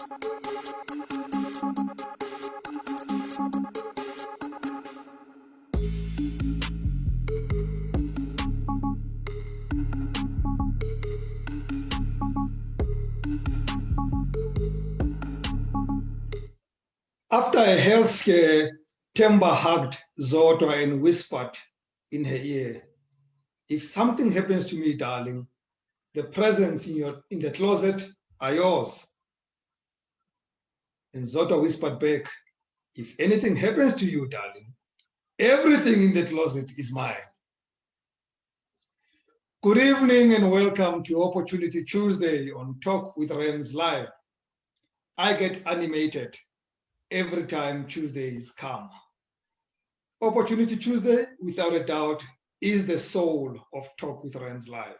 After a health scare, Temba hugged Zodwa and whispered in her ear, "If something happens to me, darling, the presents in the closet are yours." And Zodwa whispered back, "If anything happens to you, darling, everything in the closet is mine." Good evening and welcome to Opportunity Tuesday on Talk with Rams Live. I get animated every time Tuesdays come. Opportunity Tuesday, without a doubt, is the soul of Talk with Rams Live.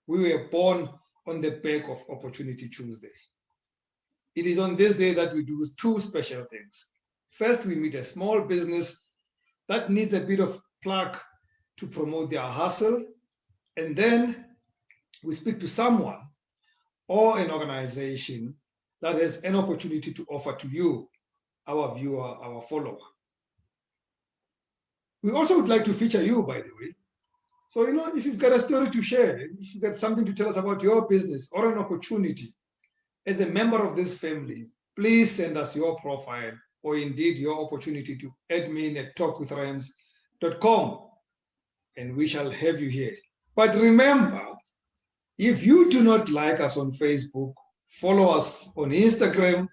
We were born on the back of Opportunity Tuesday. It is on this day that we do two special things. First, we meet a small business that needs a bit of plug to promote their hustle. And then we speak to someone or an organization that has an opportunity to offer to you, our viewer, our follower. We also would like to feature you, by the way. So, if you've got a story to share, if you've got something to tell us about your business or an opportunity, as a member of this family, please send us your profile or indeed your opportunity to admin@talkwithrams.com, and we shall have you here. But remember, if you do not like us on Facebook, follow us on Instagram,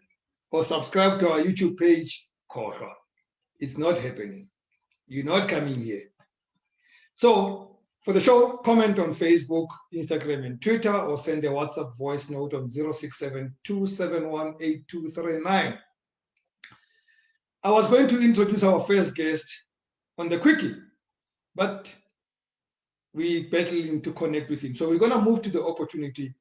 or subscribe to our YouTube page, Koha. It's not happening. You're not coming here. So for the show, comment on Facebook, Instagram, and Twitter, or send a WhatsApp voice note on 067-271-8239. I was going to introduce our first guest on the quickie, but we battling to connect with him. So we're going to move to the opportunity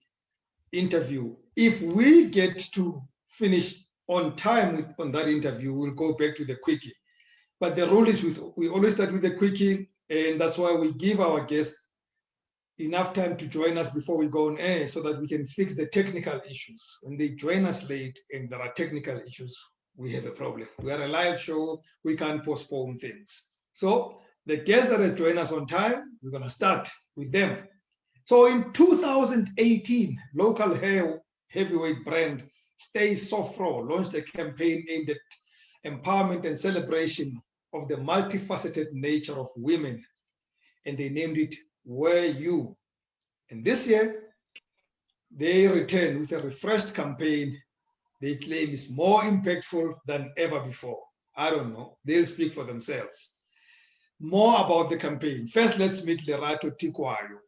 interview. If we get to finish on time on that interview, we'll go back to the quickie. But the rule is we always start with the quickie, and that's why we give our guests enough time to join us before we go on air so that we can fix the technical issues. When they join us late and there are technical issues, we have a problem. We are a live show, we can't postpone things. So the guests that have joined us on time, we're going to start with them. So in 2018, local hair heavyweight brand Stay Sofro launched a campaign aimed at empowerment and celebration of the multifaceted nature of women, and they named it Wear You. And this year, they return with a refreshed campaign they claim is more impactful than ever before. I don't know, they'll speak for themselves. More about the campaign. First, let's meet Lerato Tikwayo,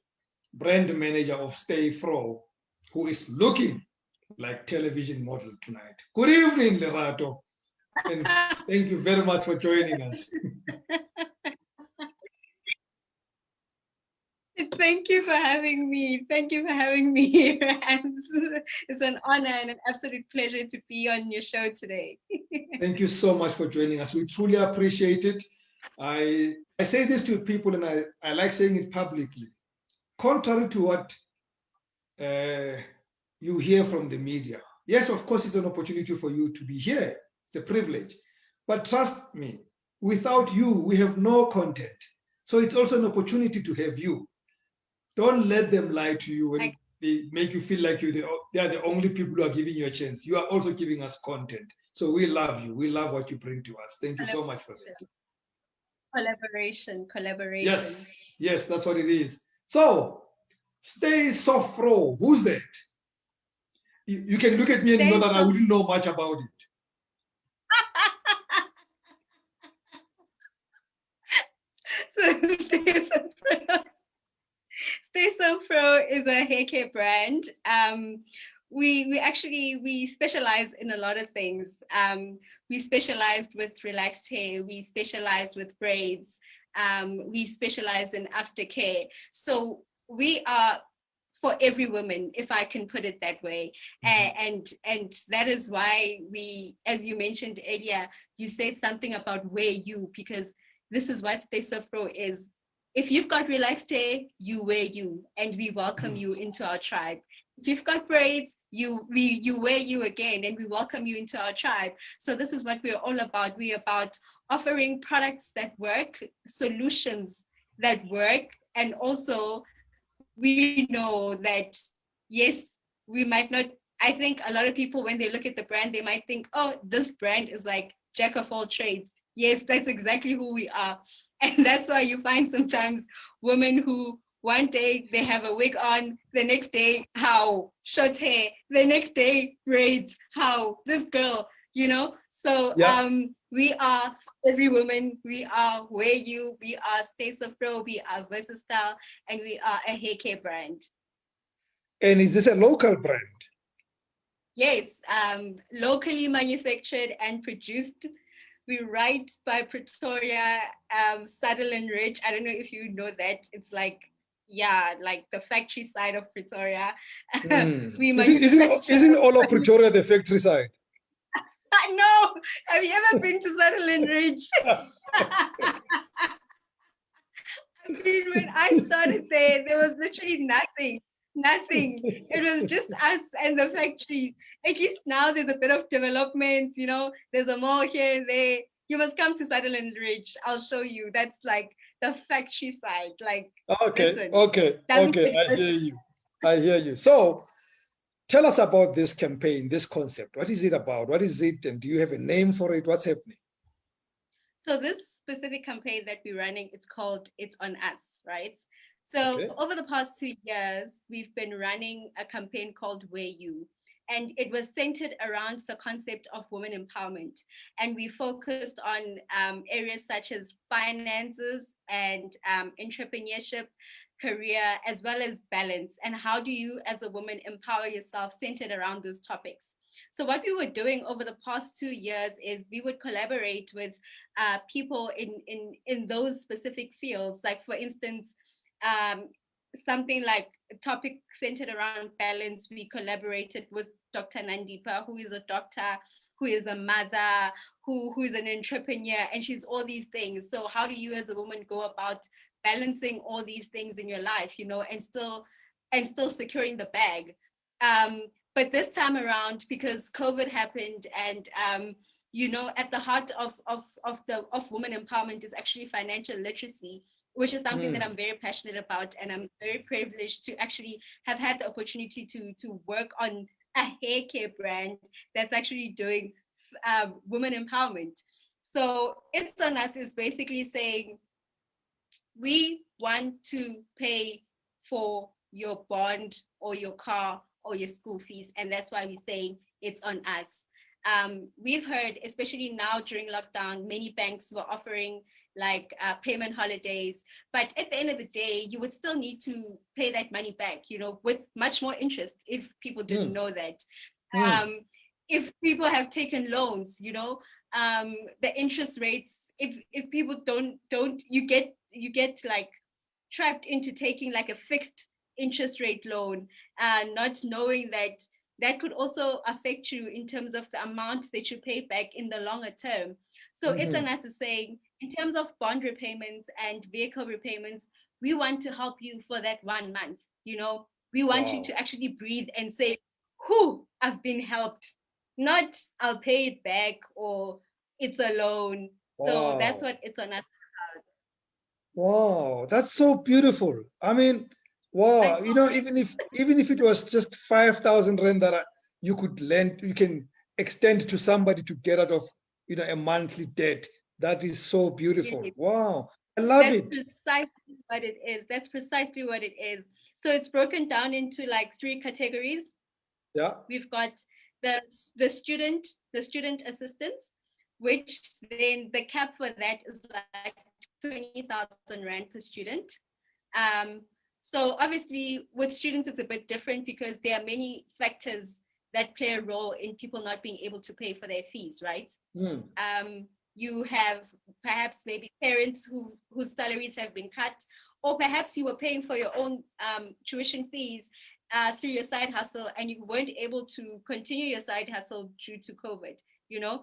brand manager of Stay Fro, who is looking like television model tonight. Good evening, Lerato. And thank you very much for joining us. Thank you for having me. Thank you for having me here. It's an honor and an absolute pleasure to be on your show today. Thank you so much for joining us. We truly appreciate it. I say this to people, and I like saying it publicly. Contrary to what you hear from the media, yes, of course, it's an opportunity for you to be here. It's a privilege. But trust me, without you, we have no content. So it's also an opportunity to have you. Don't let them lie to you when they make you feel like they are the only people who are giving you a chance. You are also giving us content. So we love you. We love what you bring to us. Thank you so much for that. Collaboration. Yes, that's what it is. So, Stay Sofro, who's that? You can look at me and know that I wouldn't know much about it. Stay Sofro is a hair care brand. We specialize in a lot of things. We specialized with relaxed hair. We specialized with braids. We specialize in aftercare. So we are for every woman, if I can put it that way. And that is why we, as you mentioned earlier, you said something about wear you, because this is what Stay Sofro is. If you've got relaxed hair, you wear you, and we welcome you into our tribe. if you've got braids, you wear you again, and we welcome you into our tribe. So this is what we're all about. We're about offering products that work, solutions that work, and also we know that yes, we might not. I think a lot of people, when they look at the brand, they might think, oh, this brand is like jack of all trades. Yes, that's exactly who we are. And that's why you find sometimes women who one day they have a wig on, the next day, how? Short hair, the next day, braids, how? This girl, you know? So Yeah. we are every woman, we are Wear You, we are States of Flow, we are Versatile, and we are a hair care brand. And is this a local brand? Yes, locally manufactured and produced. We write by Pretoria, Sutherland Ridge. I don't know if you know that. It's like, yeah, like the factory side of Pretoria. We manufacture. Isn't all of Pretoria the factory side? No, have you ever been to Sutherland Ridge? I mean, when I started there was literally nothing. It was just us and the factory. At least now there's a bit of development, you know, there's a mall here and there. You must come to Sutherland Ridge. I'll show you. That's like the factory side. Like, Okay, listen, okay, okay. I hear you. So tell us about this campaign, this concept. What is it about? What is it? And do you have a name for it? What's happening? So this specific campaign that we're running, it's called It's On Us, right? So Okay. over the past 2 years, we've been running a campaign called Wear You. And it was centered around the concept of women empowerment. And we focused on areas such as finances and entrepreneurship, career, as well as balance. And how do you, as a woman, empower yourself centered around those topics? So what we were doing over the past 2 years is we would collaborate with people in those specific fields. Like for instance, um, something like a topic centered around balance. We collaborated with Dr. Nandipa, who is a doctor, who is a mother, who is an entrepreneur, and she's all these things. So how do you as a woman go about balancing all these things in your life, you know, and still securing the bag? But this time around, because COVID happened, and you know, at the heart of women empowerment is actually financial literacy, which is something that I'm very passionate about, and I'm very privileged to actually have had the opportunity to work on a hair care brand that's actually doing women empowerment. So It's On Us is basically saying we want to pay for your bond or your car or your school fees, and that's why we're saying it's on us. We've heard, especially now during lockdown, many banks were offering like payment holidays, but at the end of the day, you would still need to pay that money back, you know, with much more interest if people didn't know that. If people have taken loans, you know, the interest rates, if people don't you get like trapped into taking like a fixed interest rate loan and not knowing that that could also affect you in terms of the amount that you pay back in the longer term. So It's On Us is saying, in terms of bond repayments and vehicle repayments, we want to help you for that 1 month. You know, we want you to actually breathe and say, who I've been helped, not I'll pay it back or it's a loan. So that's Wow. what It's On Us. Wow, that's so beautiful. I mean, wow, you know, even if it was just 5,000 rand that you could lend, you can extend to somebody to get out of, you know, a monthly debt. That is so beautiful. Yes. Wow, I love it. Precisely what it is. That's precisely what it is. So it's broken down into like 3 categories. Yeah. We've got the student assistance, which then the cap for that is like 20,000 rand per student. So obviously with students it's a bit different because there are many factors that play a role in people not being able to pay for their fees, right? You have perhaps maybe parents whose salaries have been cut, or perhaps you were paying for your own tuition fees through your side hustle and you weren't able to continue your side hustle due to COVID, you know?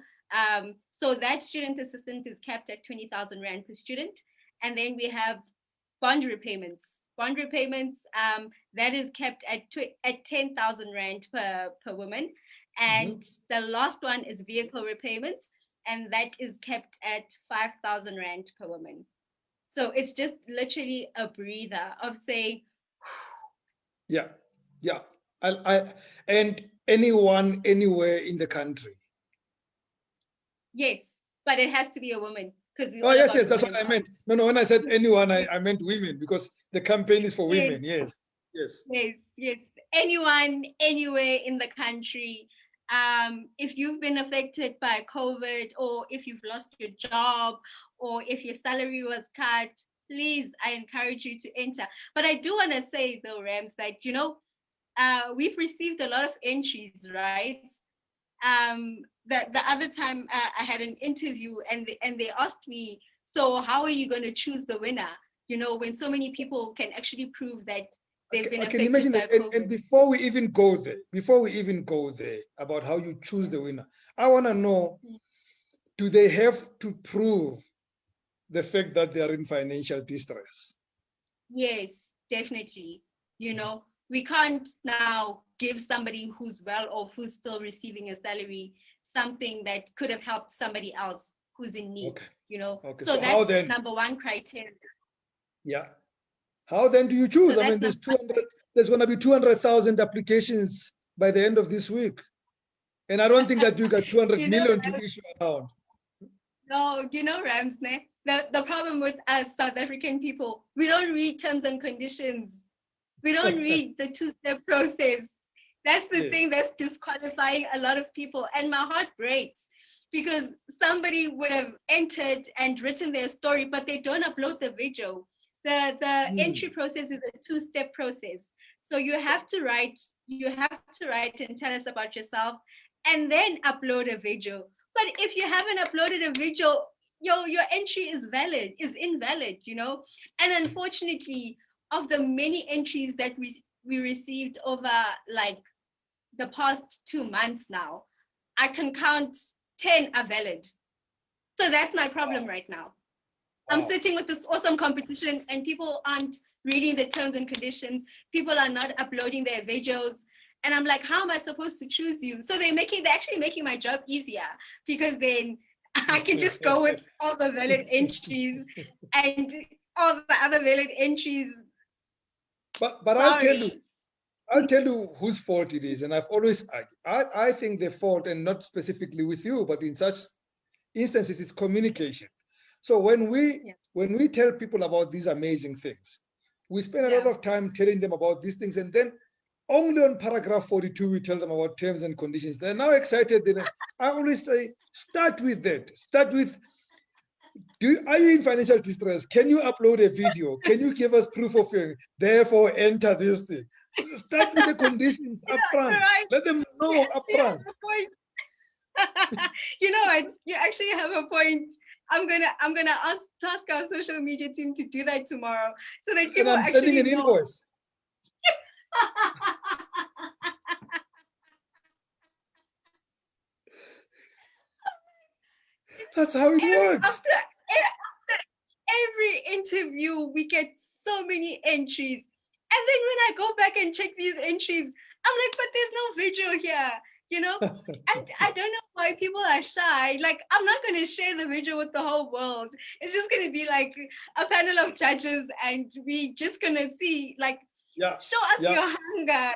So that student assistance is capped at 20,000 Rand per student. And then we have bond repayments. bond repayments, that is kept at 10,000 rand per woman. And the last one is vehicle repayments, and that is kept at 5,000 rand per woman. So it's just literally a breather of saying, yeah, yeah. And anyone, anywhere in the country. yes, but it has to be a woman, because we're Oh, all yes, about yes, that's women what I empowerment. meant. No, when I said anyone, I meant women, because the campaign is for Yes, women. Yes, yes. yes, yes. Anyone, anywhere in the country. If you've been affected by COVID, or if you've lost your job, or if your salary was cut, please, I encourage you to enter. But I do want to say, though, Rams, that, we've received a lot of entries, right? The other time I had an interview, and they asked me, so how are you going to choose the winner? When so many people can actually prove that they've been I can affected imagine by that. And COVID. before we even go there about how you choose the winner, I want to know, do they have to prove the fact that they are in financial distress? Yes, definitely. We can't now give somebody who's well off, who's still receiving a salary, something that could have helped somebody else who's in need. Okay. Okay. So So how that's then? number one criteria. Yeah. How then do you So choose? I that's mean, number there's going to be 200,000 applications by the end of this week. And I don't think that you got 200 you know, million to issue around. no, Ramsne, the problem with us South African people, we don't read terms and conditions. We don't read the two-step process. That's the Yes. thing that's disqualifying a lot of people. And my heart breaks, because somebody would have entered and written their story, but they don't upload the video. The entry process is a two-step process. So you have to write and tell us about yourself, and then upload a video. But if you haven't uploaded a video, your entry is invalid, And unfortunately, of the many entries that we received over like the past 2 months now, I can count 10 are valid. So that's my problem right now. I'm sitting with this awesome competition, and people aren't reading the terms and conditions. People are not uploading their videos. And I'm like, how am I supposed to choose you? So they're actually making my job easier, because then I can just go with all the valid entries and all the other valid entries. But Sorry. I'll tell you whose fault it is. And I've always argued. I think the fault, and not specifically with you, but in such instances, is communication. So when we tell people about these amazing things, we spend a lot of time telling them about these things, and then only on paragraph 42 we tell them about terms and conditions. They're now excited. I always say, start with that. Start with, are you in financial distress? Can you upload a video? Can you give us proof of your, therefore enter this thing? Start with the conditions up front. Right. Let them know up front. You know what? You actually have a point. I'm gonna task our social media team to do that tomorrow, so that people And I'm actually sending an know. invoice. That's how it works. After every interview, we get so many entries. And then when I go back and check these entries, I'm like, but there's no video here, And I don't know why people are shy. Like, I'm not going to share the video with the whole world. It's just going to be like a panel of judges, and we just going to see, like, show us your hunger.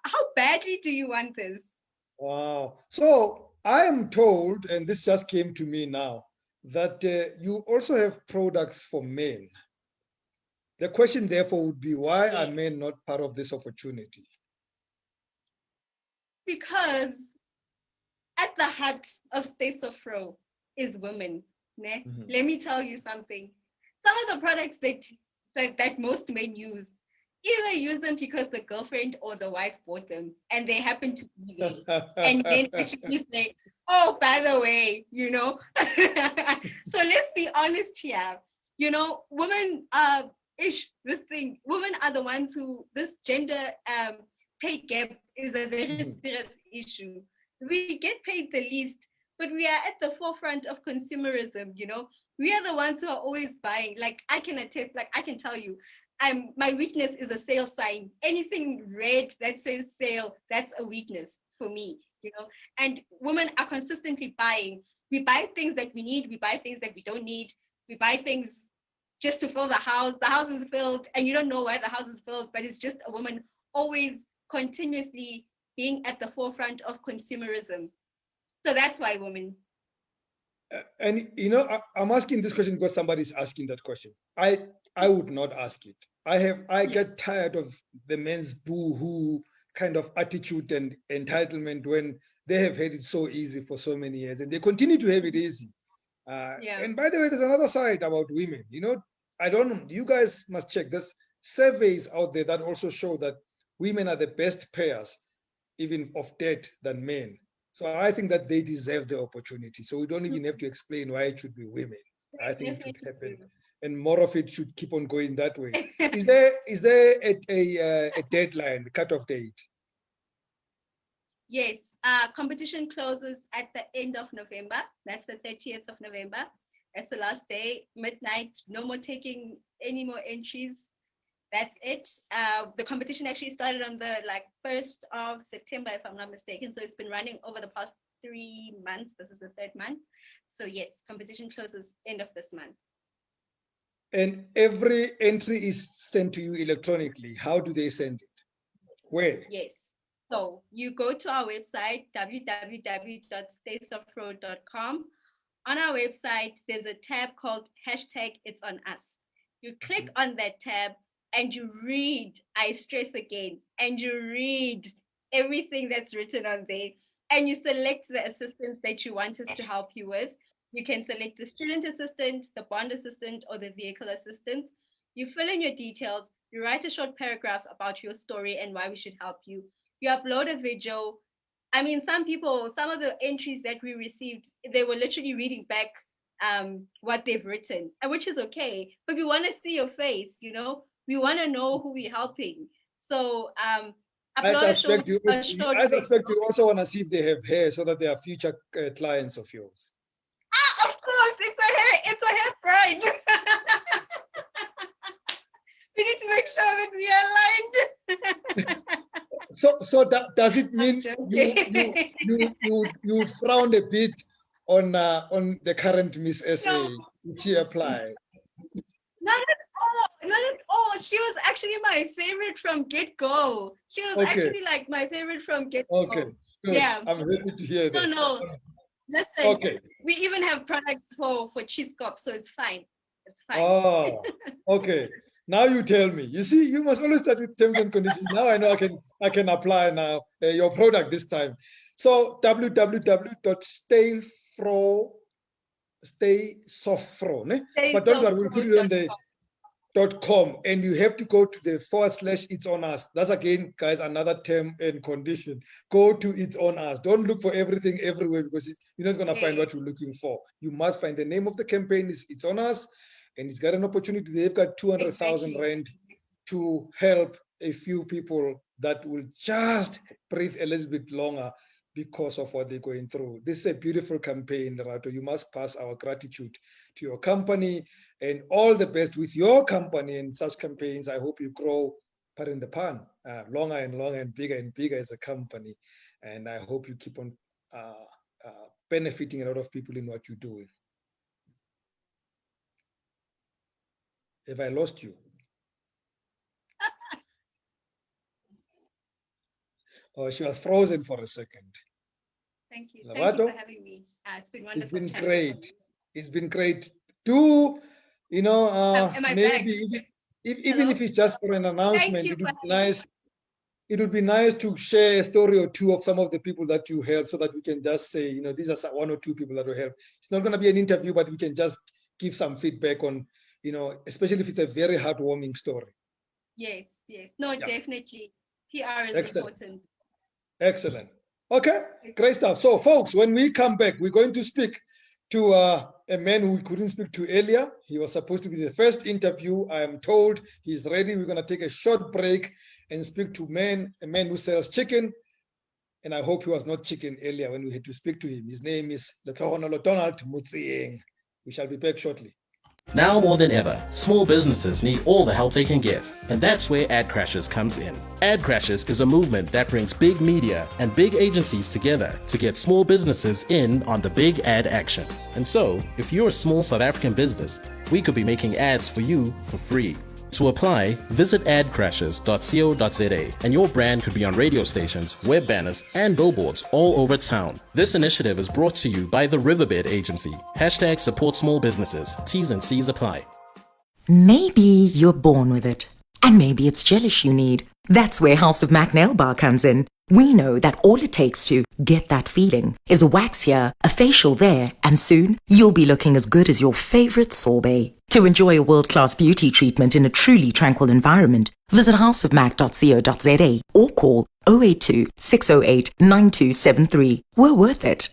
How badly do you want this? Wow. So I am told, and this just came to me now, that you also have products for men. The question, therefore, would be, why are men not part of this opportunity? Because at the heart of Stay So Fro is women. Ne? Mm-hmm. Let me tell you something. Some of the products that most men use, either use them because the girlfriend or the wife bought them, and they happen to be there. And then actually say, oh, by the way, So let's be honest here. Women women are the ones who, this gender pay gap is a very serious issue. We get paid the least, but we are at the forefront of consumerism, we are the ones who are always buying. Like I can attest, like I can tell you, my weakness is a sale sign. Anything red that says sale, that's a weakness for me. And women are consistently buying. We buy things that we need, we buy things that we don't need, we buy things just to fill the house. The house is filled and you don't know why the house is filled, but it's just a woman always continuously being at the forefront of consumerism. So that's why women. And I'm asking this question because somebody's asking that question. I would not ask it. I get tired of the men's boo-hoo kind of attitude and entitlement when they have had it so easy for so many years and they continue to have it easy. And by the way, there's another side about women. I don't know. You guys must check. There's surveys out there that also show that women are the best payers, even of debt, than men. So I think that they deserve the opportunity. So we don't even have to explain why it should be women. I think it should happen, and more of it should keep on going that way. Is there a deadline, a cutoff date? Yes, competition closes at the end of November. That's the 30th of November. That's the last day, midnight. No more taking any more entries. That's it. The competition actually started on the 1st of September, if I'm not mistaken. So it's been running over the past 3 months. This is the 3rd month. So yes, competition closes end of this month. And every entry is sent to you electronically. How do they send it? Where? Yes. So you go to our website, www.staysoftro.com. On our website, there's a tab called #It'sOnUs. You click on that tab and you read, I stress again, and you read everything that's written on there, and you select the assistance that you want us to help you with. You can select the student assistant, the bond assistant, or the vehicle assistant. You fill in your details, you write a short paragraph about your story and why we should help you. You upload a video. I mean, some of the entries that we received, they were literally reading back what they've written, which is okay, but we want to see your face, we want to know who we're helping. So I suspect you also want to see if they have hair so that they are future clients of yours. Of course, it's a hair bride. We need to make sure that we are aligned. So does it mean you frowned a bit on the current Miss SA? No. Did she apply? Not at all. She was actually my favorite from get-go. She was actually my favorite from get-go. Okay. Good. Yeah. I'm happy to hear that. So no, listen. Okay. We even have products for cheese cups, so it's fine. It's fine. Oh, okay. Now you tell me. You see, you must always start with terms and conditions. Now I know I can apply now your product this time. So www.staysoftfro. But don't worry, we'll put it on the .com, and you have to go to the /It'sOnUs. That's again, guys, another term and condition. Go to It'sOnUs. Don't look for everything everywhere because you're not going to find what you're looking for. You must find the name of the campaign is It'sOnUs, and it's got an opportunity. They've got 200,000 rand to help a few people that will just breathe a little bit longer because of what they're going through. This is a beautiful campaign, Rato. You must pass our gratitude to your company and all the best with your company and such campaigns. I hope you grow, pardon the pun, longer and longer and bigger as a company. And I hope you keep on benefiting a lot of people in what you're doing. Have I lost you? Oh, she was frozen for a second. Thank you. Thank you for having me. It's been wonderful. It's been great. It's been great. Do, maybe even if it's just for an announcement, it would be nice. It would be nice to share a story or two of some of the people that you help so that we can just say, these are one or two people that will help. It's not going to be an interview, but we can just give some feedback on, especially if it's a very heartwarming story. Yes. No, definitely. PR is important. Excellent. Okay, great stuff. So, folks, when we come back, we're going to speak to a man who we couldn't speak to earlier. He was supposed to be the first interview. I am told he's ready. We're going to take a short break and speak to a man who sells chicken and I hope he was not chicken earlier when we had to speak to him. His name is Letlogonolo Donald Motsieng. We shall be back shortly. Now more than ever, small businesses need all the help they can get, and that's where Ad Crashers comes in. Ad Crashers is a movement that brings big media and big agencies together to get small businesses in on the big ad action. And so, if you're a small South African business, we could be making ads for you for free. To apply, visit adcrashers.co.za and your brand could be on radio stations, web banners, and billboards all over town. This initiative is brought to you by the Riverbed Agency. # support small businesses. T's and C's apply. Maybe you're born with it, and maybe it's gelish you need. That's where House of Mac Nail Bar comes in. We know that all it takes to get that feeling is a wax here, a facial there, and soon you'll be looking as good as your favorite sorbet. To enjoy a world-class beauty treatment in a truly tranquil environment, visit houseofmac.co.za or call 082 608 9273. We're worth it.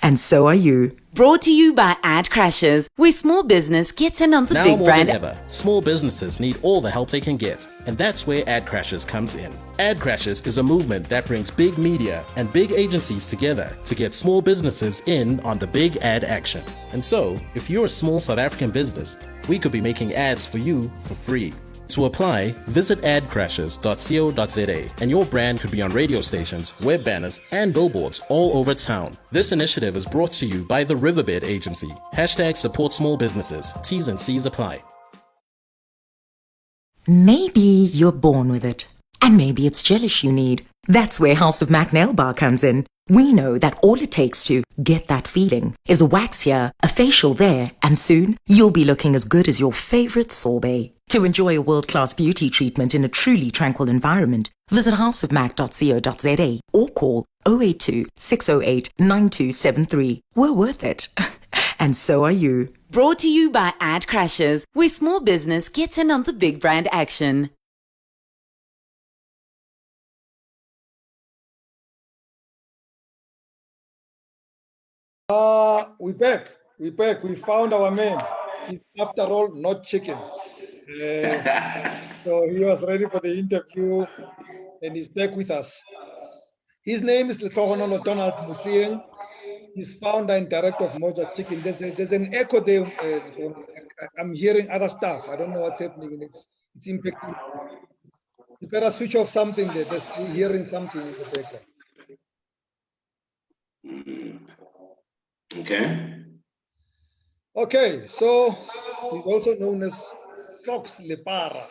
And so are you. Brought to you by Ad Crashers, where small business gets in on the Now big more brand. than ever, small businesses need all the help they can get, and that's where Ad Crashers comes in. Ad Crashers is a movement that brings big media and big agencies together to get small businesses in on the big ad action. And so, if you're a small South African business, we could be making ads for you for free. To apply, visit adcrashers.co.za and your brand could be on radio stations, web banners, and billboards all over town. This initiative is brought to you by the Riverbed Agency. # support small businesses. T's and C's apply. Maybe you're born with it, and maybe it's gelish you need. That's where House of Mac Nail Bar comes in. We know that all it takes to get that feeling is a wax here, a facial there, and soon you'll be looking as good as your favorite sorbet. To enjoy a world-class beauty treatment in a truly tranquil environment, visit houseofmac.co.za or call 082 608 9273. We're worth it. And so are you. Brought to you by Ad Crashers, where small business gets in on the big brand action. We're back. We're back. We found our man. He's, after all, not chicken. So he was ready for the interview and he's back with us. His name is Letlogonolo Donald Motsieng. He's founder and director of Moja Chicken. There's an echo there. I'm hearing other stuff. I don't know what's happening. It's impacting. You better switch off something there. We're hearing something in the background. Okay, so he's also known as Fox Lepara,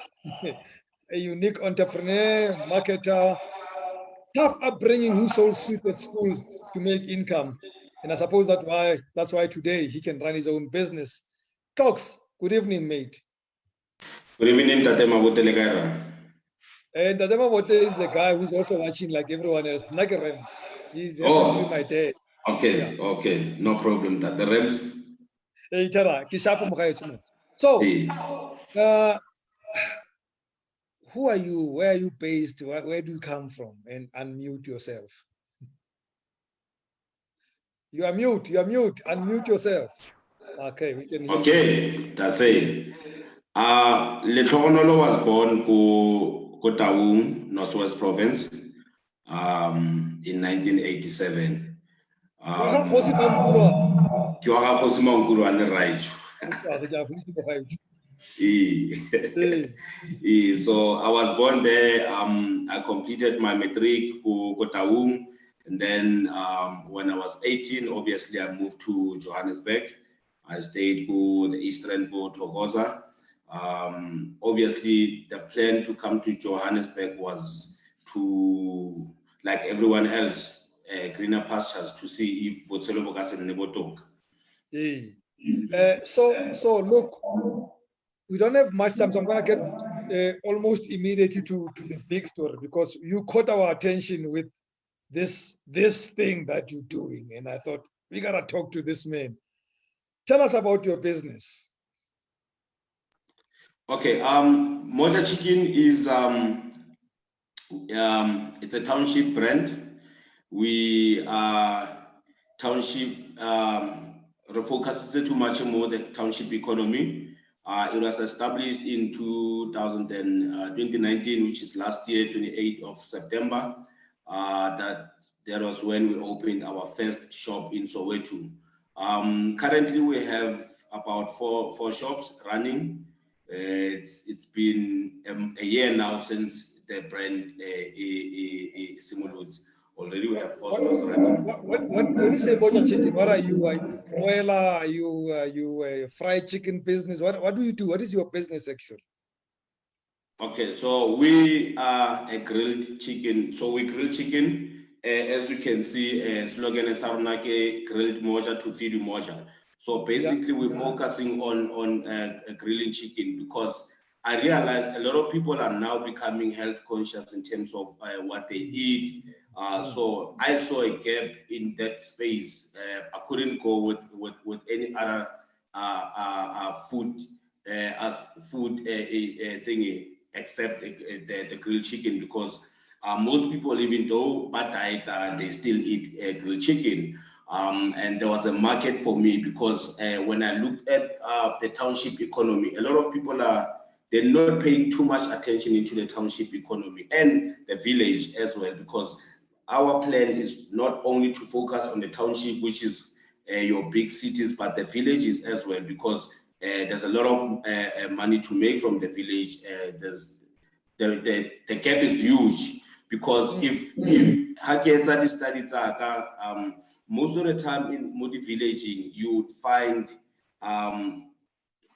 a unique entrepreneur, marketer, tough upbringing who sold sweets at school to make income. And I suppose that's why today he can run his own business. Cox, good evening, mate. Good evening, Tate Mabote. And Tate Mabote is the guy who's also watching like everyone else. Nugget Rams. He's happens to be my dad. Okay, yeah. Okay, no problem. Tate Rams. So, who are you? Where are you based? Where do you come from? And unmute yourself. You are mute. Unmute yourself. Okay, we can hear you. Okay, that's it. Letlogonolo was born in Taung, Northwest Province, in 1987. So I was born there. I completed my matric for Taung, and then when I was 18, obviously I moved to Johannesburg. I stayed for the Eastern Port Thokoza. Obviously, the plan to come to Johannesburg was to, like everyone else, greener pastures, to see if Botselo Bokas and Nebotok. So look, we don't have much time, so I'm going to get almost immediately to the big story, because you caught our attention with this thing that you're doing, and I thought we got to talk to this man. Tell us about your business. Okay, Moja Chicken is it's a township brand. We are township refocuses too much more the township economy. It was established in 2019, which is last year, 28th of September. That that was when we opened our first shop in Soweto. Currently, we have about four shops running. It's been a year now since the brand simulates. Already, we have 4 shops running. When you say moja chicken, what are you? Are you a broiler? Are you a fried chicken business? What do you do? What is your business actually? Okay, so we are a grilled chicken. So we grill chicken. As you can see, slogan is Sarunake grilled moja to feed you moja. So basically, we're focusing on grilling chicken because I realized a lot of people are now becoming health conscious in terms of what they eat. So I saw a gap in that space. I couldn't go with any other food as food thingy except the grilled chicken because most people, even though bad diet, they still eat grilled chicken. And there was a market for me because when I looked at the township economy, a lot of people they're not paying too much attention into the township economy and the village as well, because our plan is not only to focus on the township, which is your big cities, but the villages as well, because there's a lot of money to make from the village. There's the gap is huge because if most of the time in multi-villaging, you would find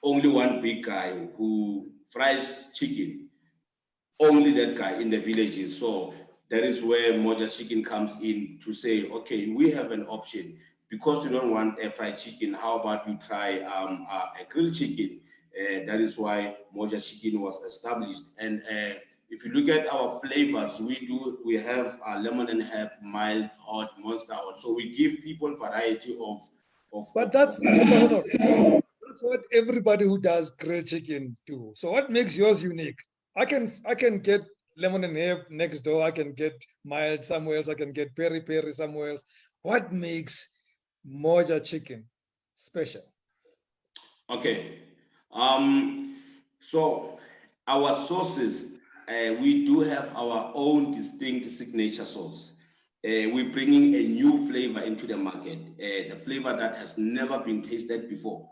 only one big guy who fries chicken, only that guy in the villages. So that is where Moja Chicken comes in to say, okay, we have an option. Because you don't want a fried chicken, how about you try a grilled chicken? That is why Moja Chicken was established. And if you look at our flavors, we have lemon and herb, mild, hot, monster hot. So we give people variety of. But that's what everybody who does grilled chicken do. So what makes yours unique? I can get lemon and herb next door. I can get mild somewhere else. I can get peri peri somewhere else. What makes Moja Chicken special? Okay. So our sauces, we do have our own distinct signature sauce. We're bringing a new flavor into the market, the flavor that has never been tasted before,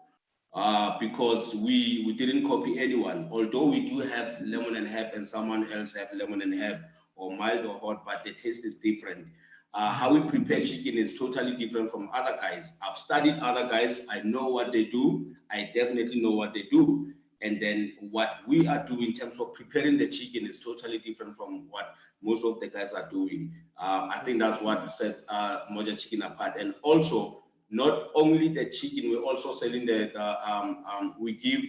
because we didn't copy anyone. Although we do have lemon and herb, and someone else have lemon and herb, or mild or hot, but the taste is different. How we prepare chicken is totally different from other guys. I've studied other guys. I know what they do. I definitely know what they do. And then what we are doing in terms of preparing the chicken is totally different from what most of the guys are doing. I think that's what sets Moja Chicken apart. And also, not only the chicken, we're also selling we give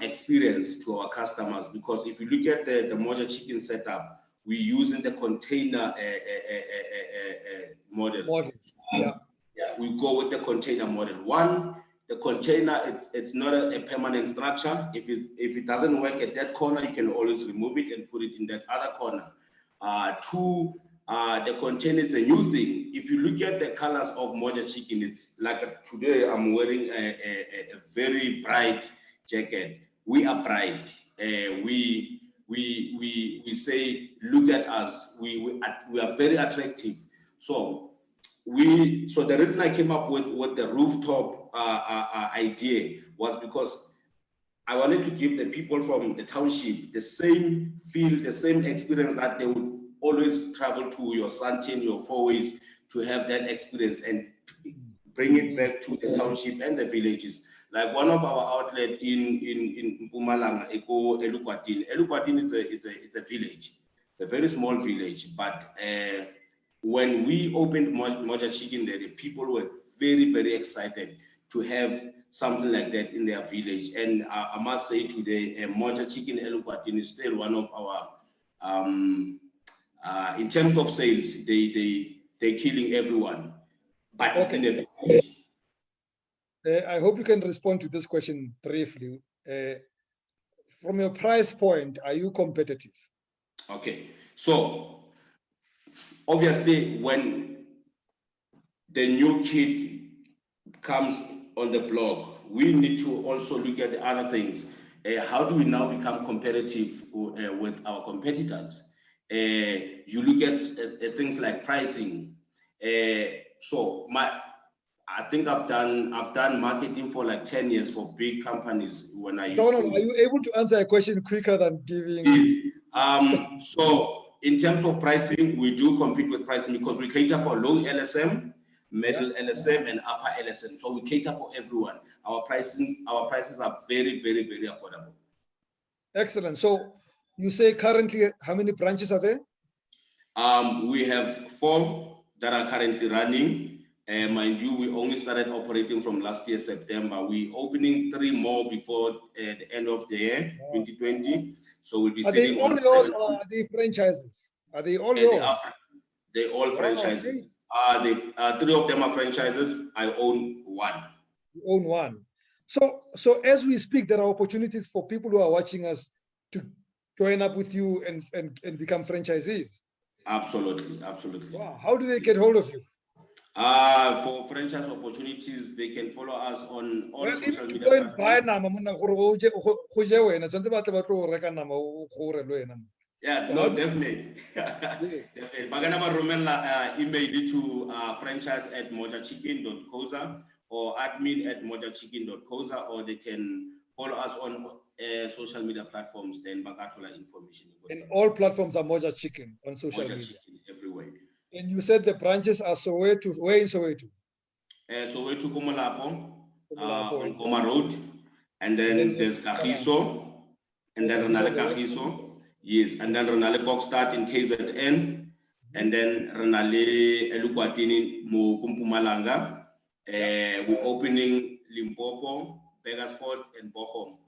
experience to our customers, because if you look at the Moja Chicken setup, we're using the container model. Yeah, we go with the container model. One, the container, it's not a permanent structure. If it doesn't work at that corner, you can always remove it and put it in that other corner. Two, the container is a new thing. If you look at the colors of Moja Chicken, it's like today I'm wearing a very bright jacket. We are bright. We say, look at us. We are very attractive. So the reason I came up with the rooftop idea was because I wanted to give the people from the township the same feel, the same experience that they would always travel to your Santin, your Four Ways, to have that experience and bring it back to the township and the villages. Like one of our outlets in Mpumalanga, Elukwatin. Elukwatin is a village, a very small village, but when we opened Moja Chicken there, the people were very, very excited to have something like that in their village. And I must say today, Moja Chicken Elukwatin is still one of our, in terms of sales, they're killing everyone. But it's in a village. I hope you can respond to this question briefly. From your price point, are you competitive? Okay, so obviously when the new kid comes on the block, we need to also look at the other things. How do we now become competitive with our competitors? You look at things like pricing. So I think I've done marketing for like 10 years for big companies when I used Donald, to. are you able to answer a question quicker than giving? Yes. So in terms of pricing, we do compete with pricing because we cater for low LSM, middle LSM, and upper LSM. So we cater for everyone. Our prices are very, very, very affordable. Excellent. So you say currently how many branches are there? We have 4 that are currently running. Mind you, we only started operating from last year, September. We're opening 3 more before the end of the year, 2020. So we'll be Are they sitting all on yours 7. or are they franchises? Are they all Yeah, yours? they're all franchises. Okay. 3 of them are franchises. I own 1. You own 1. So as we speak, there are opportunities for people who are watching us to join up with you and become franchisees. Absolutely. Wow. How do they get hold of you? For franchise opportunities, they can follow us on all Well, social even to media go and buy platforms. nama, monna, gore o je wena, tshwantse ba tle ba tlo reka nama, o gore le wena. Yeah, So no, how do definitely. Yes. Definitely. Bagana romela email to franchise@mojachicken.coza or admin@mojachicken.coza, or they can follow us on social media platforms. Then Bagatola information. And all platforms are Moja Chicken on social Moja media. Chicken everywhere. And you said the branches are Soweto. Where in Soweto? Soweto Komolapo, Komolapo, on Koma Road, and then there's Kagiso, and then Renale Kagiso, yes, and then Renale Kokstad in KZN, and then Renale Elukwatini Mo Kumpumalanga. We're opening Limpopo, Begersford, and Bochum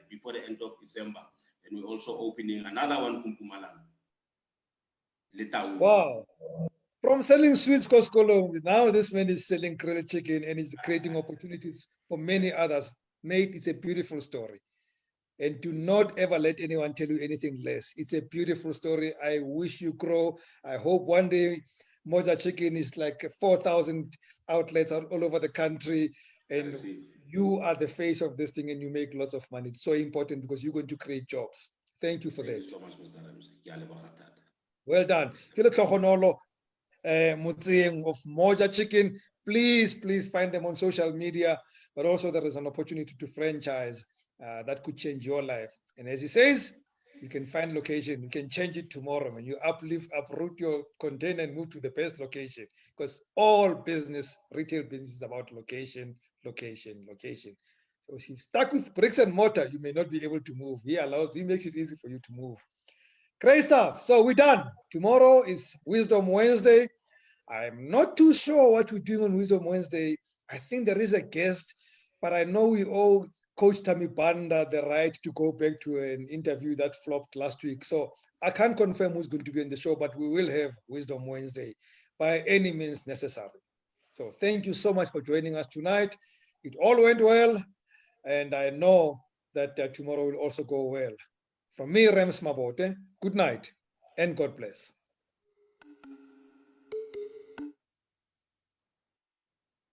before the end of December, and we're also opening another one, Kumpumalanga. Wow. From selling sweets, Koskolo, now this man is selling grilled chicken and is creating opportunities for many others. Mate, it's a beautiful story. And do not ever let anyone tell you anything less. It's a beautiful story. I wish you grow. I hope one day Moja Chicken is like 4,000 outlets all over the country. And you are the face of this thing and you make lots of money. It's so important because you're going to create jobs. Thank you for that. Thank you so much, Mr. Ramsey. Well done. Of Moja Chicken. Please find them on social media, but also there is an opportunity to franchise that could change your life. And as he says, you can find location, you can change it tomorrow when you uproot your container and move to the best location, because all retail business is about location. So if you're stuck with bricks and mortar, you may not be able to move. He makes it easy for you to move. Great stuff. So we're done. Tomorrow is Wisdom Wednesday. I'm not too sure what we're doing on Wisdom Wednesday. I think there is a guest, but I know we owe Coach Tammy Banda the right to go back to an interview that flopped last week. So I can't confirm who's going to be in the show, but we will have Wisdom Wednesday by any means necessary. So thank you so much for joining us tonight. It all went well, and I know that tomorrow will also go well. From me, Rams Mabote, good night and God bless.